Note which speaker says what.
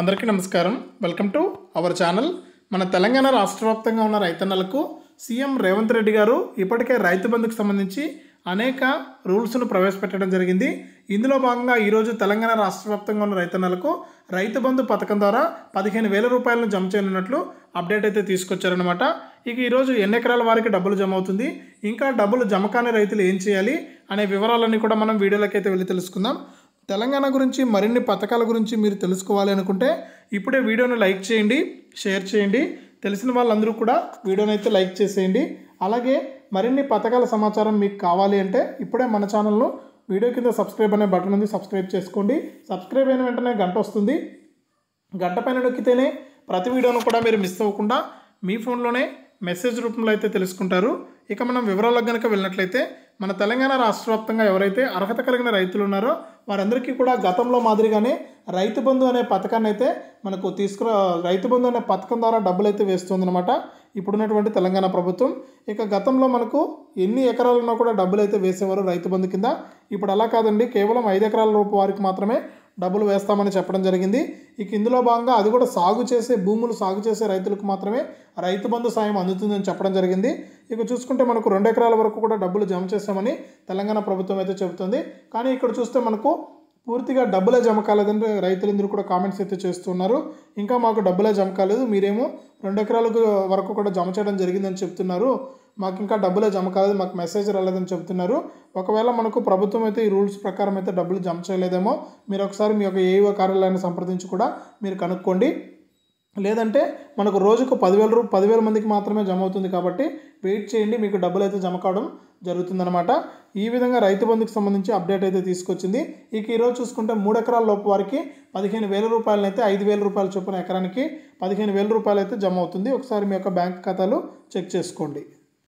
Speaker 1: అందరికీ నమస్కారం. Welcome to our channel. మన తెలంగాణ రాష్ట్ర వ్యాప్తంగా ఉన్న రైతన్నలకు సీఎం రేవంత్ రెడ్డి గారు ఇప్పటికే రైతు బంధుకు సంబంధించి అనేక రూల్స్ను ప్రవేశపెట్టడం జరిగింది. ఇందులో భాగంగా ఈరోజు తెలంగాణ రాష్ట్ర వ్యాప్తంగా ఉన్న రైతన్నలకు రైతు బంధు పథకం ద్వారా 15,000 రూపాయలను జమ చేయనున్నట్లు అప్డేట్ అయితే తీసుకొచ్చారనమాట. ఇక ఈరోజు ఎన్ని ఎకరాల వారికి డబ్బులు జమ అవుతుంది, ఇంకా డబ్బులు జమ కాని రైతులు ఏం చేయాలి అనే వివరాలన్నీ కూడా మనం వీడియోలోకి అయితే వెళ్ళి తెలుసుకుందాం. తెలంగాణ గురించి మరిన్ని పథకాల గురించి మీరు తెలుసుకోవాలి అనుకుంటే ఇప్పుడే వీడియోను లైక్ చేయండి, షేర్ చేయండి. తెలిసిన వాళ్ళందరూ కూడా వీడియోని అయితే లైక్ చేసేయండి. అలాగే మరిన్ని పథకాల సమాచారం మీకు కావాలి అంటే ఇప్పుడే మన ఛానల్ను వీడియో కింద సబ్స్క్రైబ్ అనే బటన్ ఉంది, సబ్స్క్రైబ్ చేసుకోండి. సబ్స్క్రైబ్ అయిన వెంటనే గంట వస్తుంది. గంట పైన నొక్కితేనే ప్రతి వీడియోను కూడా మీరు మిస్ అవ్వకుండా మీ ఫోన్లోనే మెసేజ్ రూపంలో అయితే తెలుసుకుంటారు. ఇక మనం వివరాలకు కనుక వెళ్ళినట్లయితే మన తెలంగాణ రాష్ట్ర వ్యాప్తంగా ఎవరైతే అర్హత కలిగిన రైతులు ఉన్నారో వారందరికీ కూడా గతంలో మాదిరిగానే రైతు బంధు అనే పథకాన్ని అయితే మనకు రైతు బంధు అనే పథకం ద్వారా డబ్బులు అయితే వేస్తుందన్నమాట ఇప్పుడున్నటువంటి తెలంగాణ ప్రభుత్వం. ఇక గతంలో మనకు ఎన్ని ఎకరాలున్నా కూడా డబ్బులు అయితే వేసేవారు రైతు బంధు కింద. ఇప్పుడు అలా కాదండి, కేవలం 5 ఎకరాల రూపు వారికి మాత్రమే డబ్బులు వేస్తామని చెప్పడం జరిగింది. ఇక ఇందులో భాగంగా అది కూడా భూములు సాగు చేసే రైతులకు మాత్రమే రైతు బంధు సాయం అందుతుందని చెప్పడం జరిగింది. ఇక చూసుకుంటే మనకు 2 ఎకరాల వరకు కూడా డబ్బులు జమ చేస్తామని తెలంగాణ ప్రభుత్వం అయితే చెబుతుంది. కానీ ఇక్కడ చూస్తే మనకు పూర్తిగా డబ్బులే జమ కాలేదని రైతులందరూ కూడా కామెంట్స్ అయితే చేస్తున్నారు. ఇంకా మాకు డబ్బులే జమ కాలేదు, మీరేమో 2 ఎకరాలకు వరకు కూడా జమ చేయడం జరిగిందని చెప్తున్నారు, మాకు ఇంకా డబ్బులే జమ కాలేదు, మాకు మెసేజ్ రాలేదని చెప్తున్నారు. ఒకవేళ మనకు ప్రభుత్వం అయితే ఈ రూల్స్ ప్రకారం అయితే డబ్బులు జమ చేయలేదేమో మీరు ఒకసారి మీ యొక్క ఏఈఓ కార్యాలయాన్ని సంప్రదించి కూడా మీరు కనుక్కోండి. లేదంటే మనకు రోజుకు 10,000 మందికి మాత్రమే జమ అవుతుంది కాబట్టి వెయిట్ చేయండి, మీకు డబ్బులు అయితే జమ కావడం జరుగుతుందన్నమాట. ఈ విధంగా రైతు బంధుకు సంబంధించి అప్డేట్ అయితే తీసుకొచ్చింది. ఇక ఈరోజు చూసుకుంటే 3 ఎకరాల లోపు వారికి 15,000 రూపాయలు అయితే 5,000 రూపాయల చొప్పున ఎకరానికి 15,000 రూపాయలు అయితే జమ అవుతుంది. ఒకసారి మీ యొక్క బ్యాంక్ ఖాతాలు చెక్ చేసుకోండి.